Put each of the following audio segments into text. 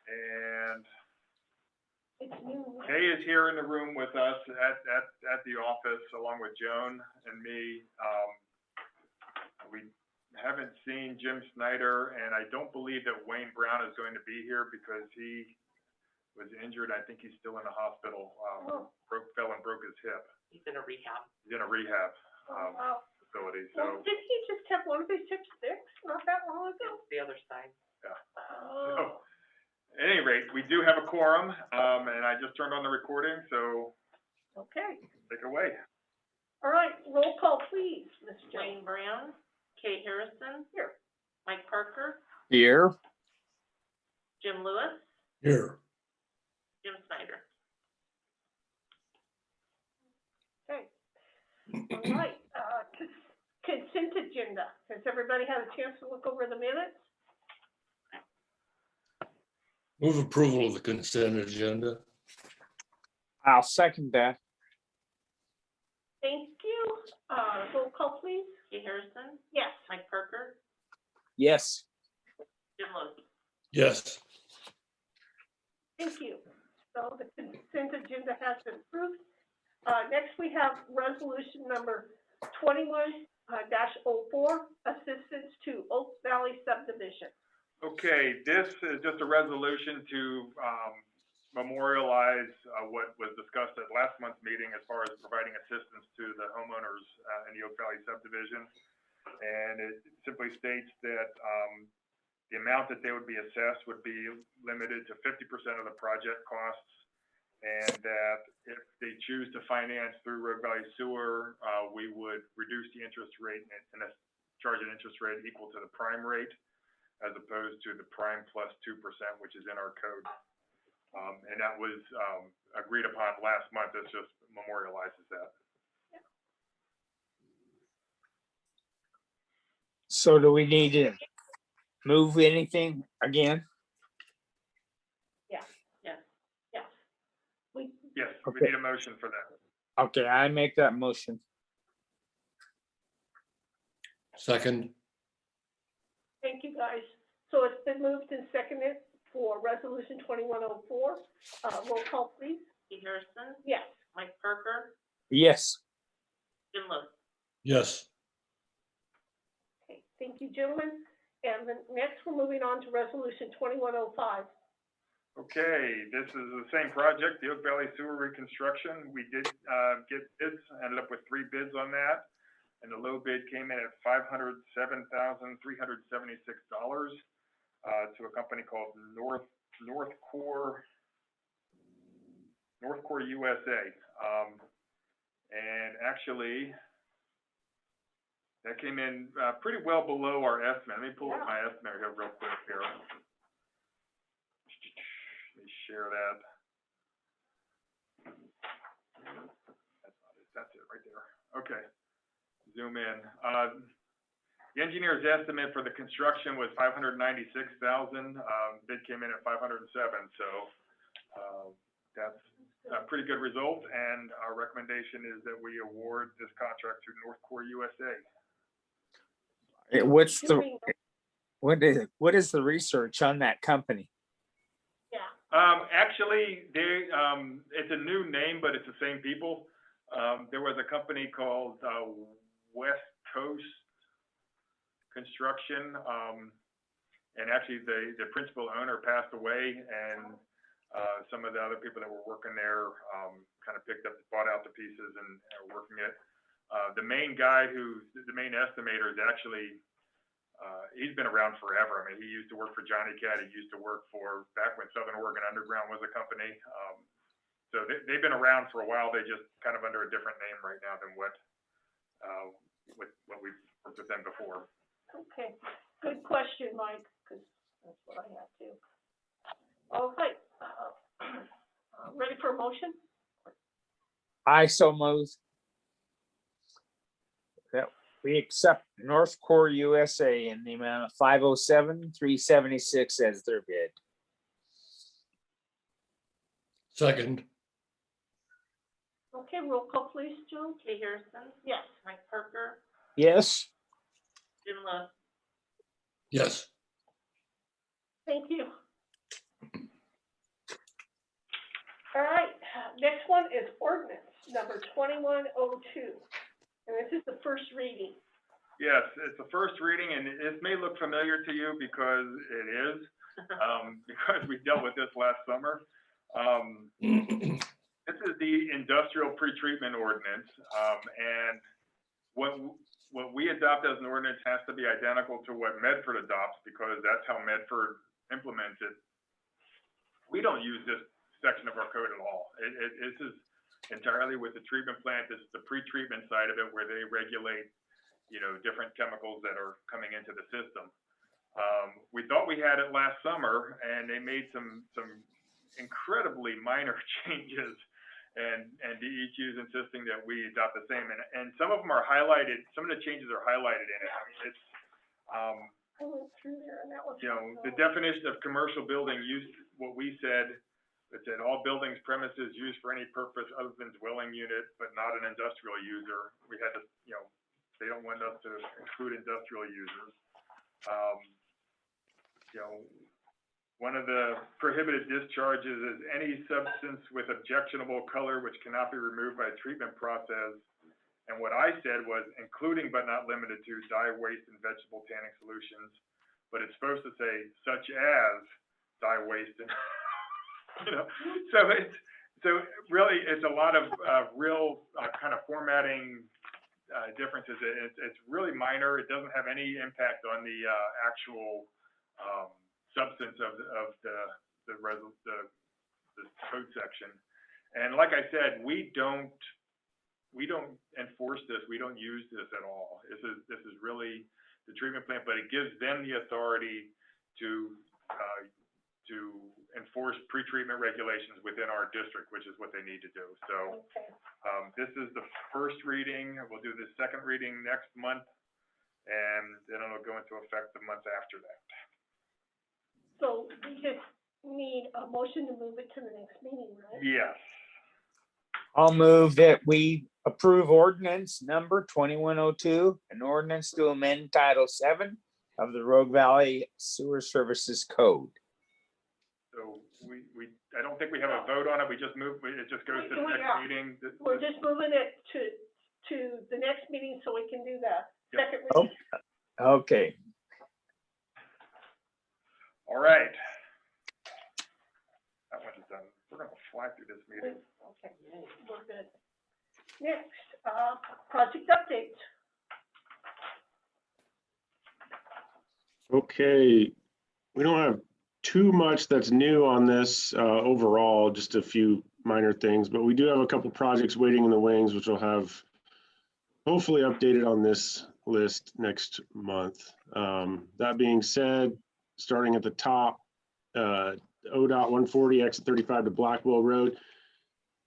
And It's new. Kay is here in the room with us at the office, along with Joan and me. We haven't seen Jim Snyder, and I don't believe that Wayne Brown is going to be here because he was injured. I think he's still in the hospital. Fell and broke his hip. He's in a rehab. He's in a rehab facility. So Well, did he just have one of his hips fixed not that long ago? It's the other side. yeah. Oh. So, at any rate, we do have a quorum, and I just turned on the recording, so Okay. take it away. All right, roll call, please, Ms. Jones. Wayne Brown, Kay Harrison. Here. Mike Parker, Here. Jim Lewis, Here. Jim Snyder. Okay. All right, consent agenda. Has everybody had a chance to look over the minutes? Move approval of the consent agenda. I'll second that. Thank you. Roll call, please. Kay Harrison, Yes. Mike Parker, Yes. Jim Lewis. Yes. Thank you. So the consent agenda has been approved. Next, we have resolution number 21-04, assistance to Oak Valley Subdivision. Okay, this is just a resolution to memorialize what was discussed at last month's meeting as far as providing assistance to the homeowners in the Oak Valley Subdivision. And it simply states that the amount that they would be assessed would be limited to 50% of the project costs, and that if they choose to finance through Oak Valley Sewer, we would reduce the interest rate and charge an interest rate equal to the prime rate, as opposed to the prime plus 2%, which is in our code. And that was agreed upon last month. This just memorializes that. So do we need to move anything again? Yes. We, Yes, we Okay. need a motion for that. Okay, I make that motion. Second. thank you, guys. So it's been moved and seconded for resolution 2104. Roll call, please. Kay Harrison, Yes. Mike Parker, Yes. Jim Lewis. Yes. Okay, thank you, gentlemen. And then next, we're moving on to resolution 2105. Okay, this is the same project, the Oak Valley Sewer Reconstruction. We did get bids, ended up with 3 bids on that. And the low bid came in at $507,376 to a company called North Core USA. And actually, that came in pretty well below our estimate. Let me pull up my estimate here real quick here. Let me share that. That's not it. That's it right there. Okay. Zoom in. The engineer's estimate for the construction was $596,000. Bid came in at $507,000. So that's a pretty good result. And our recommendation is that we award this contract to North Core USA. What is the research on that company? Yeah. Actually, it's a new name, but it's the same people. There was a company called West Coast Construction, and actually the principal owner passed away, and some of the other people that were working there kind of bought out the pieces and are working it. The main guy the main estimator is actually, he's been around forever. I mean, he used to work for Johnny Cat. He used to work for, back when Southern Oregon Underground was a company. So they've been around for a while. They just kind of under a different name right now than what we've worked with them before. Okay, good question, Mike, because that's what I had to. All right, ready for a motion? I so move that we accept North Core USA in the amount of $507,376 as their bid. Second. Okay, roll call, please, Joe. Kay Harrison, Yes. Mike Parker, Yes. Jim Lewis. Yes. Thank you. All right, next one is ordinance number 2102. And this is the first reading. Yes, it's the first reading, and it may look familiar to you because it is, because we dealt with this last summer. This is the industrial pretreatment ordinance, and what we adopt as an ordinance has to be identical to what Medford adopts, because that's how Medford implements it. We don't use this section of our code at all. This is entirely with the treatment plant. This is the pretreatment side of it, where they regulate, different chemicals that are coming into the system. We thought we had it last summer, and they made some incredibly minor changes, and DEQ is insisting that we adopt the same. And some of them are highlighted. Some of the changes are highlighted in it. I mean, it's I went through there and that was. the definition of commercial building used, what we said, it said all buildings, premises used for any purpose other than dwelling unit, but not an industrial user. We had to, they don't want us to include industrial users. One of the prohibited discharges is any substance with objectionable color which cannot be removed by a treatment process. And what I said was including but not limited to dye, waste, and vegetable tanning solutions. But it's supposed to say such as dye, waste, and so really it's a lot of real kind of formatting differences. It's really minor. It doesn't have any impact on the actual substance of the code section. And like I said, we don't enforce this. We don't use this at all. This is really the treatment plant, but it gives them the authority to enforce pretreatment regulations within our district, which is what they need to do. So this is the first reading. We'll do the second reading next month, and then it'll go into effect the month after that. So we just need a motion to move it to the next meeting, right? Yes. I'll move that we approve ordinance number 2102, an ordinance to amend Title 7 of the Oak Valley Sewer Services Code. So I don't think we have a vote on it. We just move, it just goes to the next meeting. We're just moving it to the next meeting so we can do that. Yep. Second reading. Okay. All right. That one is done. We're gonna fly through this meeting. Okay, we're good. Next, project updates. Okay, we don't have too much that's new on this overall, just a few minor things, but we do have a couple projects waiting in the wings, which will have hopefully updated on this list next month. That being said, starting at the top, ODOT 140 exit 35 to Blackwell Road.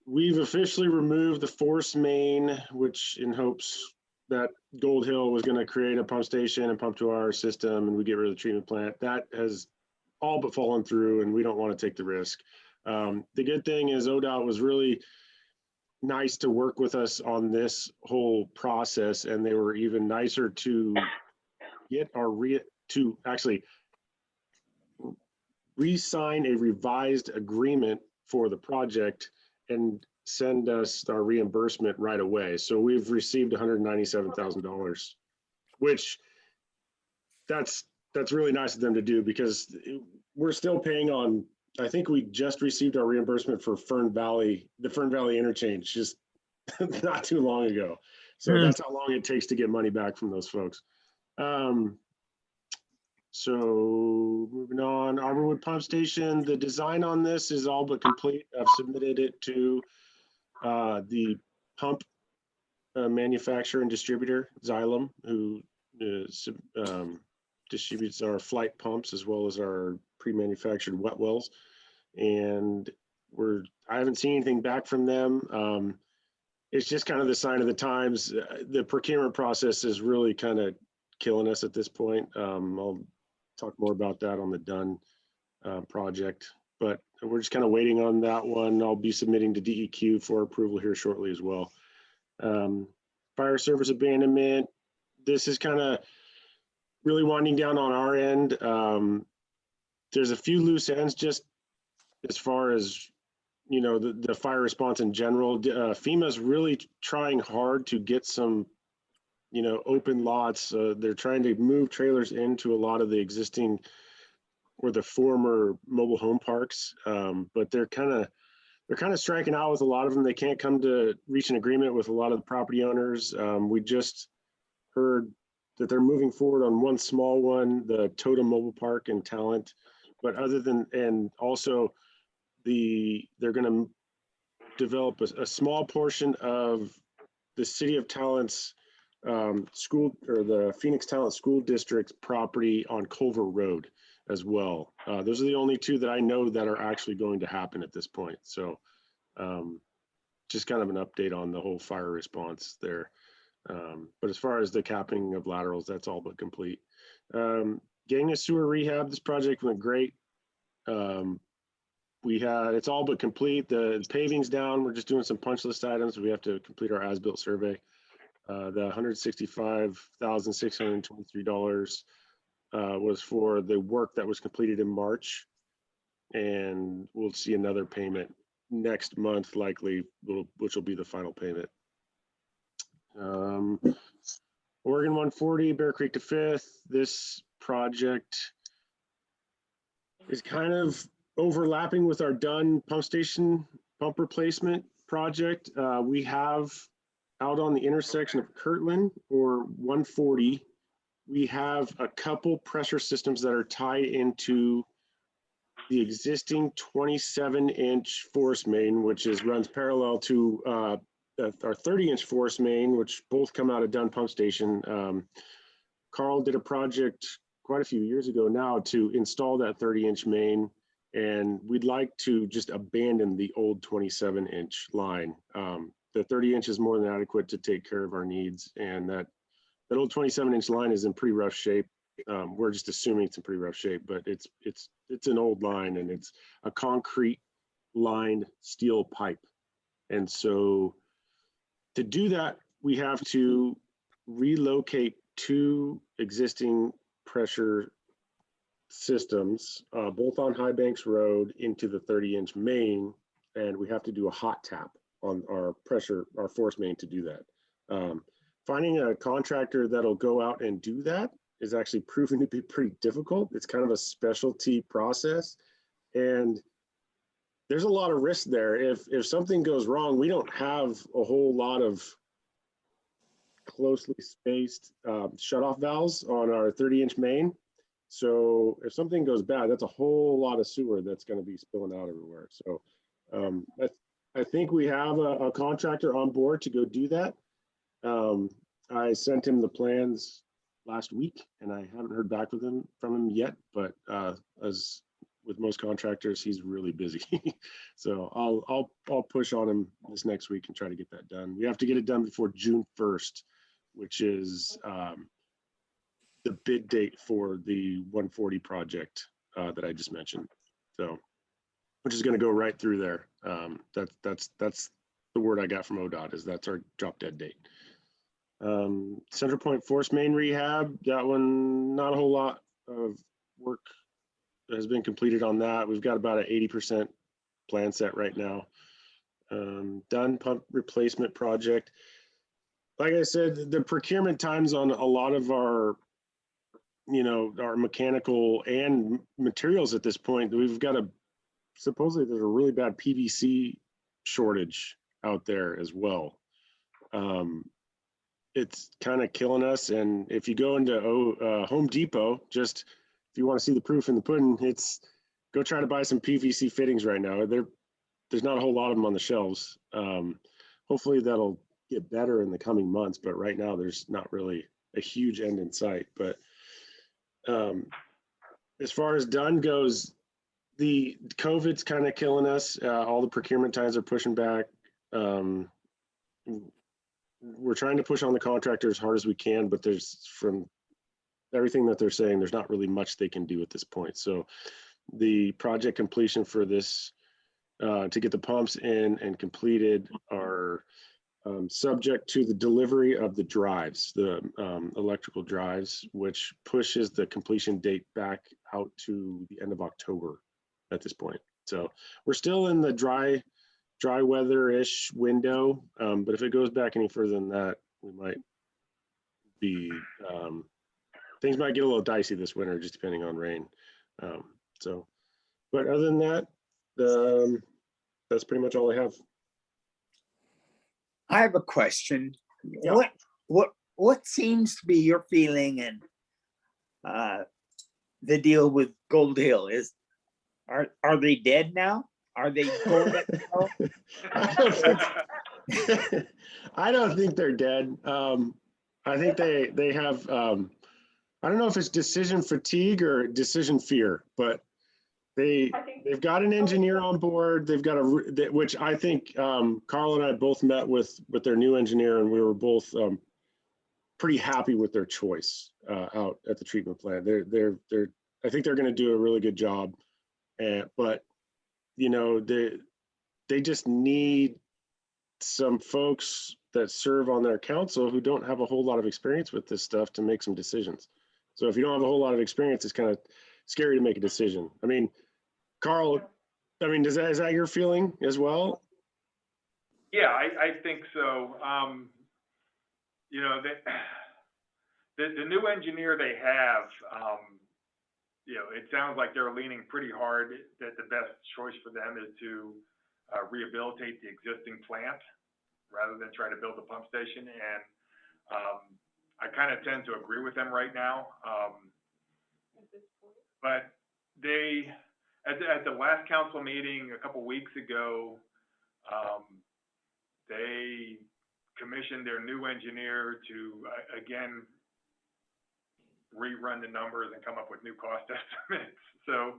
We've officially removed the force main, which in hopes that Gold Hill was going to create a pump station and pump to our system and we get rid of the treatment plant. That has all but fallen through and we don't want to take the risk. The good thing is ODOT was really nice to work with us on this whole process, and they were even nicer to get our actually re-sign a revised agreement for the project and send us our reimbursement right away. So we've received $197,000, which that's really nice of them to do, because we're still paying on, I think we just received our reimbursement for the Fern Valley interchange just not too long ago. So that's how long it takes to get money back from those folks. So moving on, Arborwood Pump Station, the design on this is all but complete. I've submitted it to the pump manufacturer and distributor, Xylem, who distributes our flight pumps as well as our pre-manufactured wet wells. And I haven't seen anything back from them. It's just kind of the sign of the times. The procurement process is really kind of killing us at this point. I'll talk more about that on the Dunn project, but we're just kind of waiting on that one. I'll be submitting to DEQ for approval here shortly as well. Fire service abandonment. This is kind of really winding down on our end. There's a few loose ends just as far as you know, the fire response in general. FEMA's really trying hard to get some, you know, open lots. They're trying to move trailers into a lot of the existing or the former mobile home parks, but they're kind of striking out with a lot of them. They can't come to reach an agreement with a lot of the property owners. We just heard that they're moving forward on one small one, the Totem Mobile Park in Talent. But other than, and also they're going to develop a small portion of the City of Talent's school, or the Phoenix Talent School District's property on Culver Road as well. Those are the only two that I know that are actually going to happen at this point. So just kind of an update on the whole fire response there. But as far as the capping of laterals, that's all but complete. Getting a sewer rehab, this project went great. It's all but complete. The paving's down. We're just doing some punch list items. We have to complete our as-built survey. The $165,623 was for the work that was completed in March. And we'll see another payment next month, likely, which will be the final payment. Oregon 140, Bear Creek to 5th. This project is kind of overlapping with our Dunn pump station pump replacement project. We have out on the intersection of Kirtland or 140, we have a couple pressure systems that are tied into the existing 27-inch force main, which runs parallel to our 30-inch force main, which both come out of Dunn Pump Station. Carl did a project quite a few years ago now to install that 30-inch main, and we'd like to just abandon the old 27-inch line. The 30-inch is more than adequate to take care of our needs, and that old 27-inch line is in pretty rough shape. We're just assuming it's in pretty rough shape, but it's an old line, and it's a concrete lined steel pipe. And so to do that, we have to relocate 2 existing pressure systems, both on High Banks Road, into the 30-inch main, and we have to do a hot tap on our force main to do that. Finding a contractor that'll go out and do that is actually proving to be pretty difficult. It's kind of a specialty process, and there's a lot of risk there. If something goes wrong, we don't have a whole lot of closely spaced shutoff valves on our 30-inch main. So if something goes bad, that's a whole lot of sewer that's going to be spilling out everywhere. So I think we have a contractor on board to go do that. I sent him the plans last week, and I haven't heard back from him yet. But as with most contractors, he's really busy. So I'll push on him this next week and try to get that done. We have to get it done before June 1st, which is the bid date for the 140 project that I just mentioned. So, which is going to go right through there. That's the word I got from ODOT, is that's our drop dead date. Central Point Force Main rehab, that one, not a whole lot of work has been completed on that. We've got about an 80% plan set right now. Done pump replacement project. Like I said, the procurement times on a lot of our, our mechanical and materials at this point, we've got supposedly there's a really bad PVC shortage out there as well. It's kind of killing us. And if you go into Home Depot, just if you want to see the proof in the pudding, go try to buy some PVC fittings right now. There's not a whole lot of them on the shelves. Hopefully that'll get better in the coming months, but right now there's not really a huge end in sight. But as far as done goes, the COVID's kind of killing us. All the procurement times are pushing back. We're trying to push on the contractor as hard as we can, but from everything that they're saying, there's not really much they can do at this point. So the project completion for this, to get the pumps in and completed, are subject to the delivery of the drives, the electrical drives, which pushes the completion date back out to the end of October at this point. So we're still in the dry dry weather-ish window. But if it goes back any further than that, we might be, things might get a little dicey this winter, just depending on rain. But other than that, that's pretty much all I have. I have a question. Yeah. What seems to be your feeling and the deal with Gold Hill is, are they dead now? Are they going to hell? I don't think they're dead. I think they have, I don't know if it's decision fatigue or decision fear, but they've got an engineer on board. They've got which I think Carl and I both met with their new engineer, and we were both pretty happy with their choice out at the treatment plant. I think they're going to do a really good job, but you know, they just need some folks that serve on their council who don't have a whole lot of experience with this stuff to make some decisions. So if you don't have a whole lot of experience, it's kind of scary to make a decision. I mean, Carl, I mean, is that your feeling as well? Yeah, I think so. You know, the new engineer they have, you know, it sounds like they're leaning pretty hard that the best choice for them is to rehabilitate the existing plant rather than try to build a pump station. And I kind of tend to agree with them right now. But they, at the last council meeting a couple weeks ago, they commissioned their new engineer to, again, rerun the numbers and come up with new cost estimates. So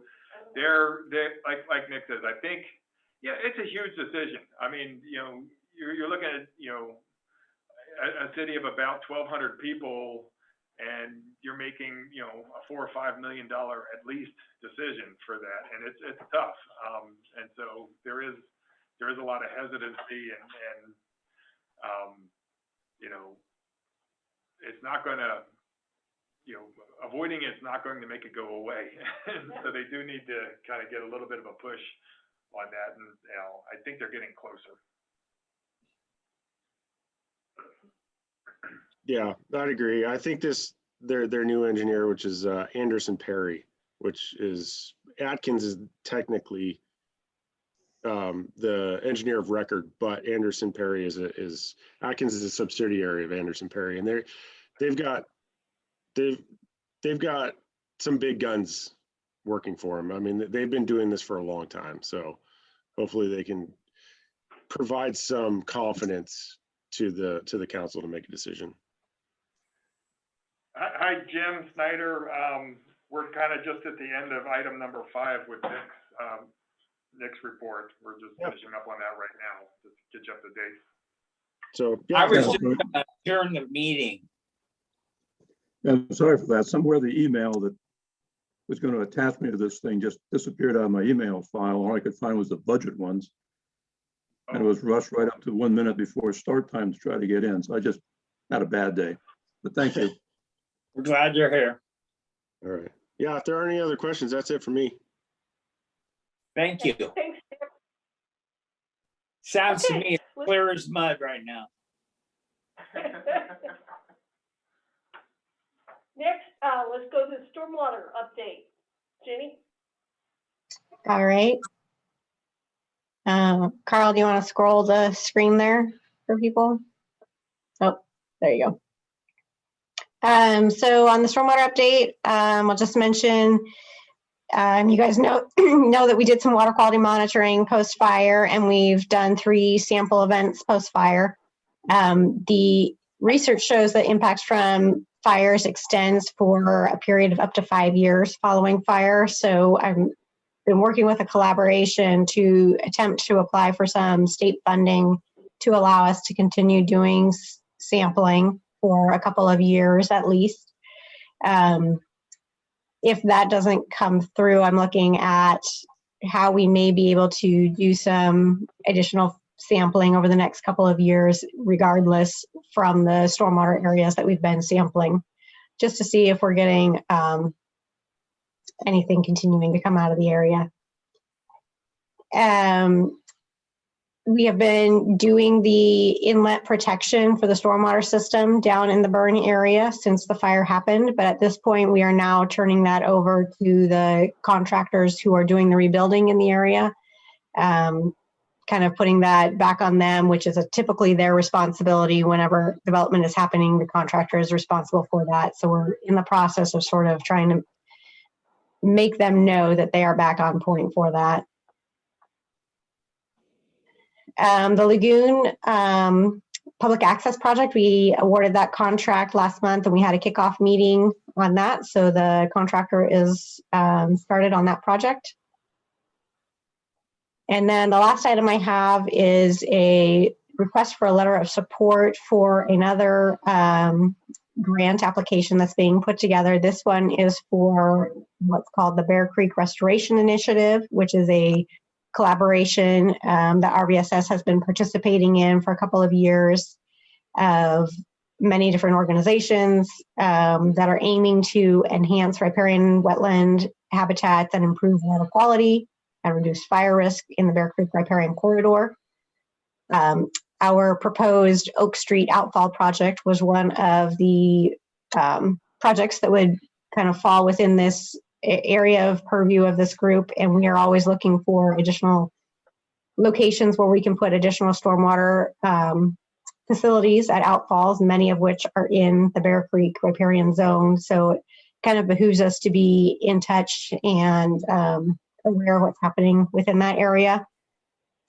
they're like Nick says, I think, yeah, it's a huge decision. I mean, you know, you're looking at, you know, a city of about 1,200 people, and you're making, you know, a $4 or $5 million at least decision for that, and it's tough. And so there is a lot of hesitancy, and you know, it's not going to, you know, avoiding it's not going to make it go away. So they do need to kind of get a little bit of a push on that, and you know, I think they're getting closer. Yeah, I'd agree. I think their new engineer, which is Anderson Perry, which is Atkins is technically the engineer of record, but Anderson Perry is Atkins is a subsidiary of Anderson Perry, and they've got some big guns working for them. I mean, they've been doing this for a long time, so hopefully they can provide some confidence to the council to make a decision. Hi, Jim Snyder. We're kind of just at the end of item number 5 with Nick's report. We're just finishing up on that right now, just to get you up to date. So yeah, I was just gonna adjourn the meeting. I'm sorry for that. Somewhere the email that was going to attach me to this thing just disappeared out of my email file. All I could find was the budget ones. And it was rushed right up to 1 minute before start time to try to get in. So I just had a bad day, but thank you. We're glad you're here. all right. Yeah, if there are any other questions, that's it for me. Thank you. Thanks. Sounds to Okay, me as clear as mud right now. Next, let's go to the stormwater update. Jenny? All right. Carl, do you want to scroll the screen there for people? Oh, there you go. So on the stormwater update, I'll just mention, you guys know that we did some water quality monitoring post-fire, and we've done 3 sample events post-fire. The research shows that impacts from fires extends for a period of up to 5 years following fire. So I've been working with a collaboration to attempt to apply for some state funding to allow us to continue doing sampling for a couple of years at least. If that doesn't come through, I'm looking at how we may be able to do some additional sampling over the next couple of years, regardless from the stormwater areas that we've been sampling, just to see if we're getting anything continuing to come out of the area. we have been doing the inlet protection for the stormwater system down in the burn area since the fire happened. But at this point, we are now turning that over to the contractors who are doing the rebuilding in the area. Kind of putting that back on them, which is typically their responsibility whenever development is happening. The contractor is responsible for that. So we're in the process of sort of trying to make them know that they are back on point for that. The Lagoon Public Access Project, we awarded that contract last month and we had a kickoff meeting on that. So the contractor is started on that project. And then the last item I have is a request for a letter of support for another grant application that's being put together. This one is for what's called the Bear Creek Restoration Initiative, which is a collaboration that RVSS has been participating in for a couple of years of many different organizations that are aiming to enhance riparian wetland habitats and improve water quality and reduce fire risk in the Bear Creek riparian corridor. Our proposed Oak Street outfall project was one of the projects that would kind of fall within this area of purview of this group, and we are always looking for additional locations where we can put additional stormwater facilities at outfalls, many of which are in the Bear Creek riparian zone. So it kind of behooves us to be in touch and aware of what's happening within that area.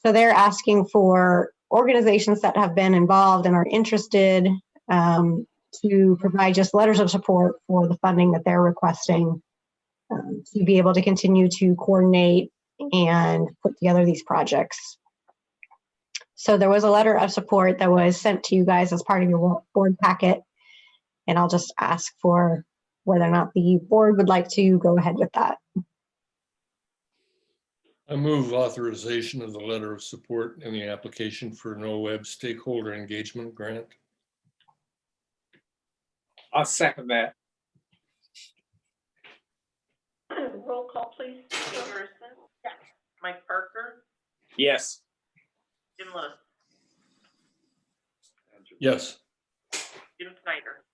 So they're asking for organizations that have been involved and are interested to provide just letters of support for the funding that they're requesting to be able to continue to coordinate and put together these projects. So there was a letter of support that was sent to you guys as part of your board packet, and I'll just ask for whether or not the board would like to go ahead with that. I move authorization of the letter of support in the application for NOAA Stakeholder Engagement Grant. I'll second that. Roll call, please. Jim Person. Yes. Mike Parker, Yes. Jim Lewis, Yes. Jim Snyder.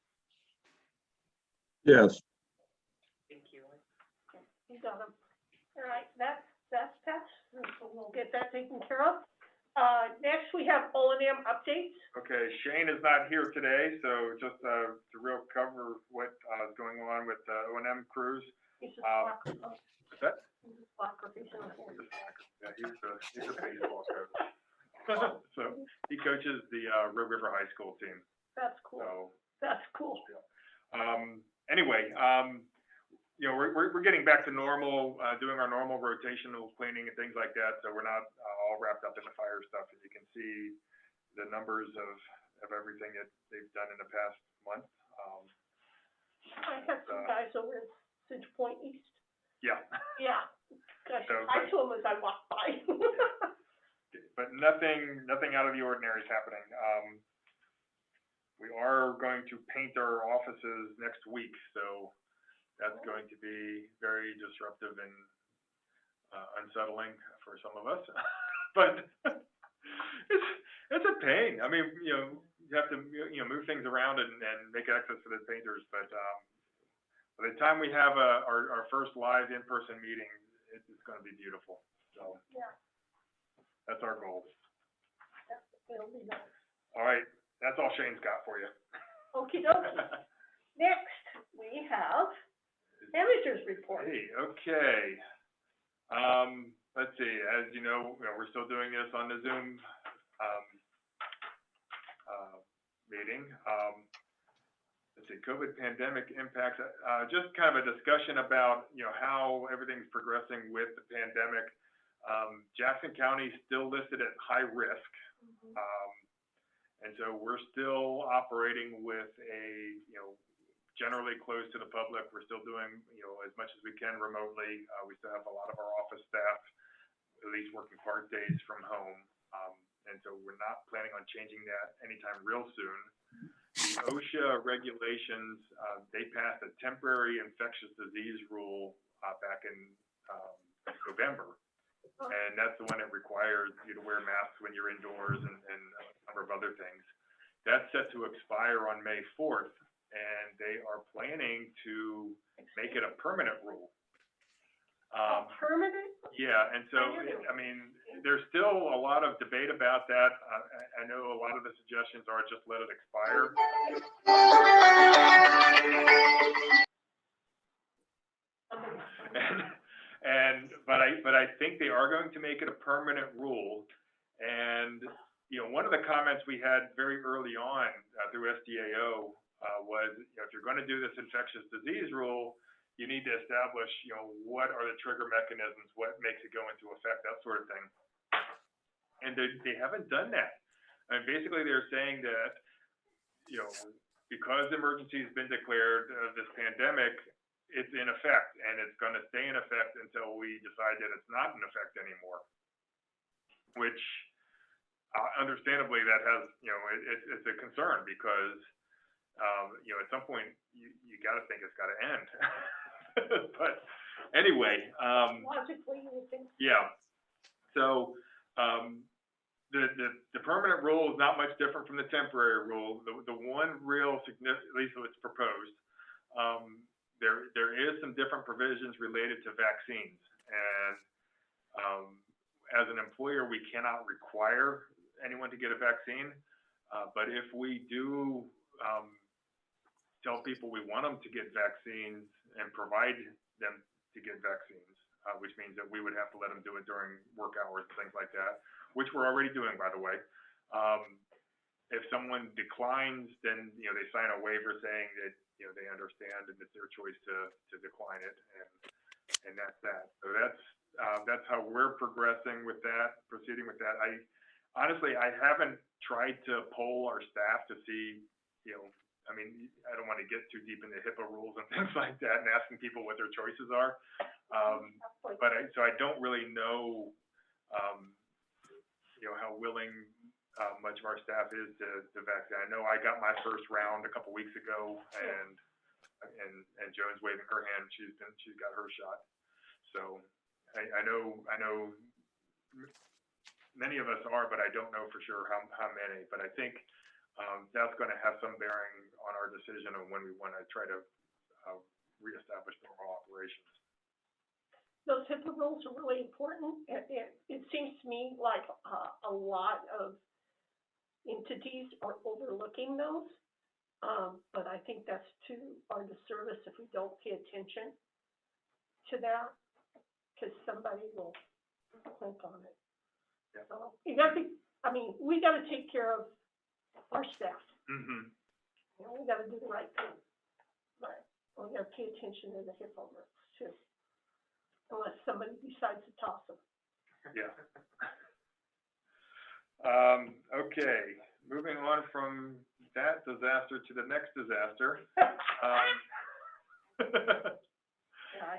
Yes, Thank you. You got them. All right, that's passed, so we'll get that taken care of. Next, we have O&M updates. Okay, Shane is not here today, so just to real cover what is going on with the O&M crews. He's just Slacker. What's that? He's just Slacker. He's not here. Yeah, he's a baseball coach. So he coaches the Red River High School team. That's cool. So That's cool. anyway, you know, we're getting back to normal, doing our normal rotational cleaning and things like that. So we're not all wrapped up in the fire stuff. And you can see the numbers of everything that they've done in the past month. I had some guys over in Sidge Point East. Yeah. Yeah. Gosh, So, I saw them as I walked by. But nothing out of the ordinary is happening. We are going to paint our offices next week, so that's going to be very disruptive and unsettling for some of us. But it's a pain. I mean, you know, you have to move things around and make access for the painters. But by the time we have our first live in-person meeting, it's going to be beautiful. So Yeah. that's our goal. It'll be nice. All right, that's all Shane's got for you. Okie dokie. Next, we have managers report. Hey, okay. Let's see, as you know, we're still doing this on the Zoom meeting. Let's see, COVID pandemic impacts, just kind of a discussion about, how everything's progressing with the pandemic. Jackson County is still listed at high risk. And so we're still operating with a, generally closed to the public. We're still doing, as much as we can remotely. We still have a lot of our office staff, at least working part days from home. And so we're not planning on changing that anytime real soon. The OSHA regulations, they passed a temporary infectious disease rule back in November. And that's the one that requires you to wear masks when you're indoors and a number of other things. That's set to expire on May 4th, and they are planning to make it a permanent rule. Permanent? Yeah, and so, I mean, there's still a lot of debate about that. I know a lot of the suggestions are just let it expire. But I think they are going to make it a permanent rule. And, you know, one of the comments we had very early on through SDAO was, you know, if you're going to do this infectious disease rule, you need to establish, you know, what are the trigger mechanisms, what makes it go into effect, that sort of thing. And they haven't done that. And basically they're saying that, you know, because emergency has been declared of this pandemic, it's in effect, and it's going to stay in effect until we decide that it's not in effect anymore. Which, understandably, that has, you know, it's a concern because, you know, at some point you got to think it's got to end. But anyway, Logically, you would think. yeah. So the permanent rule is not much different from the temporary rule. The one real significant, at least what's proposed, there is some different provisions related to vaccines, and as an employer, we cannot require anyone to get a vaccine, but if we do tell people we want them to get vaccines and provide them to get vaccines, which means that we would have to let them do it during work hours and things like that, which we're already doing, by the way. If someone declines, then, you know, they sign a waiver saying that, you know, they understand and it's their choice to decline it, and that's that. So that's how we're progressing with that, proceeding with that. Honestly, I haven't tried to poll our staff to see, you know, I mean, I don't want to get too deep into HIPAA rules and things like that and asking people what their choices are. But so I don't really know, you know, how willing much of our staff is to vaccinate. I know I got my first round a couple weeks ago, and Joan's waving her hand. She's got her shot. So I know many of us are, but I don't know for sure how many. But I think that's going to have some bearing on our decision on when we want to try to reestablish normal operations. Those HIPAA rules are really important. It seems to me like a lot of entities are overlooking those, but I think that's to our disservice if we don't pay attention to that, because somebody will click on it. Yeah. So you got to, I mean, we got to take care of our staff. Mm-hmm. You know, we got to do the right thing, but we got to pay attention to the HIPAA rules too, unless somebody decides to toss them. Yeah. Okay, moving on from that disaster to the next disaster.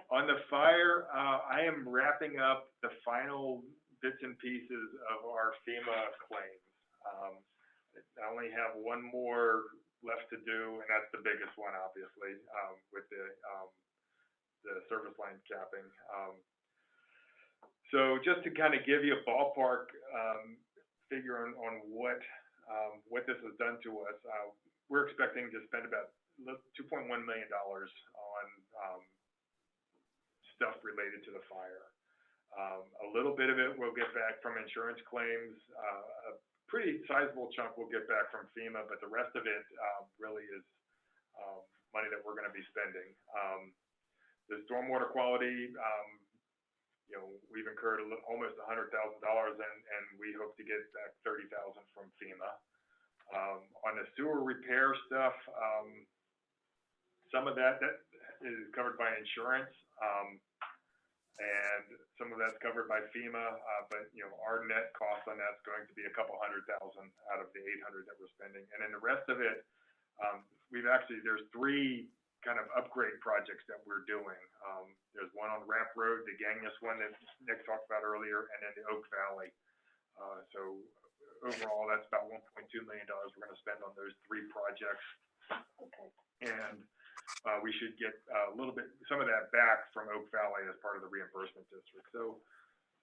On the fire, I am wrapping up the final bits and pieces of our FEMA claims. I only have one more left to do, and that's the biggest one, obviously, with the service line capping. So just to kind of give you a ballpark figure on what this has done to us, we're expecting to spend about $2.1 million on stuff related to the fire. A little bit of it we'll get back from insurance claims. A pretty sizable chunk we'll get back from FEMA, but the rest of it really is money that we're going to be spending. The stormwater quality, you know, we've incurred almost $100,000, and we hope to get back $30,000 from FEMA. On the sewer repair stuff, some of that is covered by insurance, and some of that's covered by FEMA, but, you know, our net cost on that's going to be a couple $100,000 out of the $800 that we're spending. And then the rest of it, there's three kind of upgrade projects that we're doing. There's one on Ramp Road, the Gagnes one that Nick talked about earlier, and then the Oak Valley. So overall, that's about $1.2 million we're going to spend on those three projects. Okay. And we should get a little bit, some of that back from Oak Valley as part of the reimbursement district. So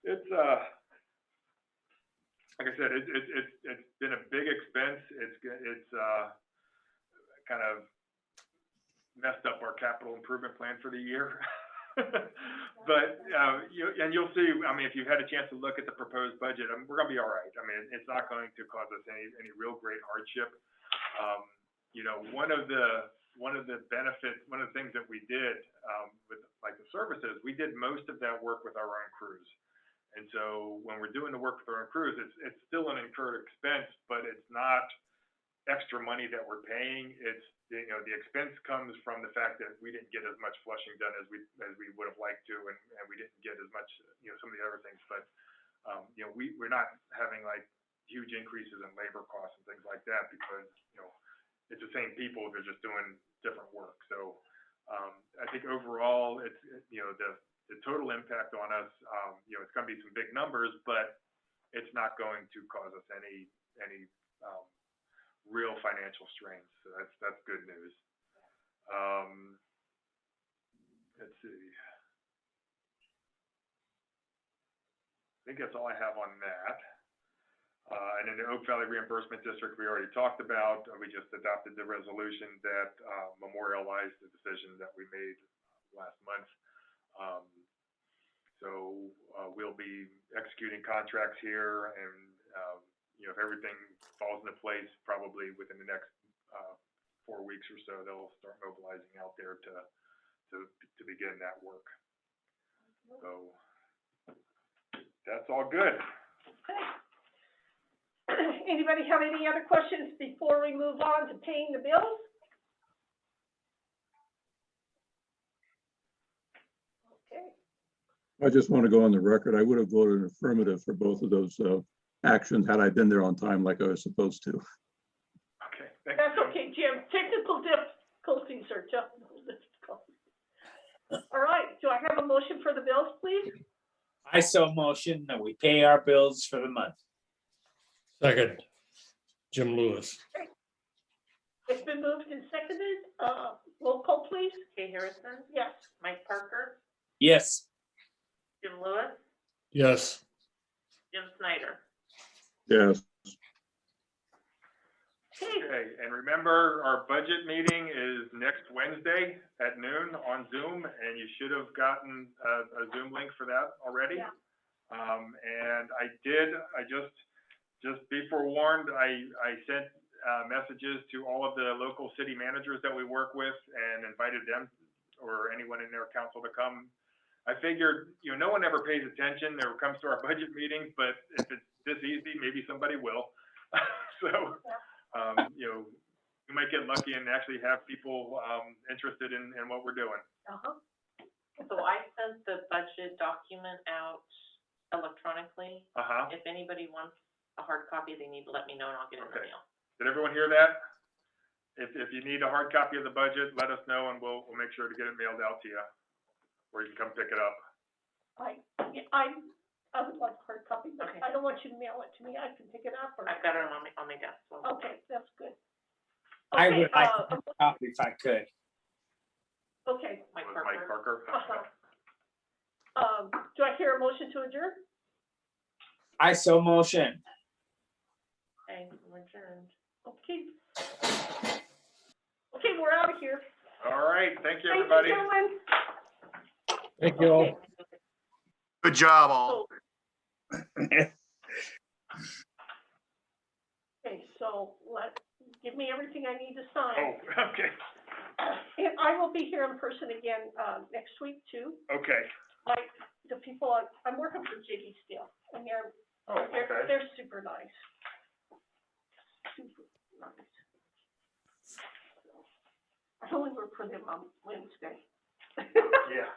It's, like I said, it's been a big expense. It's kind of messed up our capital improvement plan for the year. But, you'll see, I mean, if you've had a chance to look at the proposed budget, we're gonna be all right. I mean, it's not going to cause us any real great hardship. One of the benefits, one of the things that we did, with like the services, we did most of that work with our own crews. And so when we're doing the work with our own crews, it's still an incurred expense, but it's not extra money that we're paying. It's, the expense comes from the fact that we didn't get as much flushing done as we would have liked to, and we didn't get as much, some of the other things. But, we're not having like huge increases in labor costs and things like that because, it's the same people, they're just doing different work. So, I think overall, it's, the total impact on us, it's gonna be some big numbers, but it's not going to cause us any real financial strains. So that's good news. Let's see. I think that's all I have on that. And in the Oak Valley Reimbursement District, we already talked about. We just adopted the resolution that memorialized the decision that we made last month. So we'll be executing contracts here, and if everything falls into place, probably within the next 4 weeks or so, they'll start mobilizing out there to begin that work. So that's all good. Okay. Anybody have any other questions before we move on to paying the bills? Okay. I just want to go on the record. I would have voted affirmative for both of those actions had I been there on time like I was supposed to. Okay. Thanks, That's Jim. okay, Jim. Technical difficulties are difficult. All right, do I have a motion for the bills, please? I so motion that we pay our bills for the month. Second, Jim Lewis. It's been moved and seconded. Roll call, please. Kay Harrison, Yes. Mike Parker, Yes. Jim Lewis, Yes. Jim Snyder. Yes. Okay, and remember, our budget meeting is next Wednesday at noon on Zoom, and you should have gotten a Zoom link for that already. Yeah. And I just be forewarned, I sent messages to all of the local city managers that we work with and invited them or anyone in their council to come. I figured, no one ever pays attention or comes to our budget meetings, but if it's this easy, maybe somebody will. So, we might get lucky and actually have people interested in what we're doing. Uh-huh. So I sent the budget document out electronically. Uh-huh. If anybody wants a hard copy, they need to let me know and I'll get it in the Okay. mail. Did everyone hear that? If you need a hard copy of the budget, let us know and we'll make sure to get it mailed out to you, or you can come pick it up. I would like a hard copy, but Okay. I don't want you to mail it to me. I can pick it up or. I've got it on my desk. So. Okay, that's good. I Okay, would like a copy if I could. okay. Mike Was Mike Parker. Parker? Uh-huh. Do I hear a motion to adjourn? I so motion. Okay, we're adjourned. Okay. Okay, we're out of here. All right, thank you, Thank everybody. you, gentlemen. Thank you all. Good job, all. Okay, so give me everything I need to sign. Oh, okay, And I will be here in person again, next week too. okay. The people, I'm working for Jiggy still, and they're Oh, okay. they're super nice. Super nice. I only work for them on Wednesday. Yeah.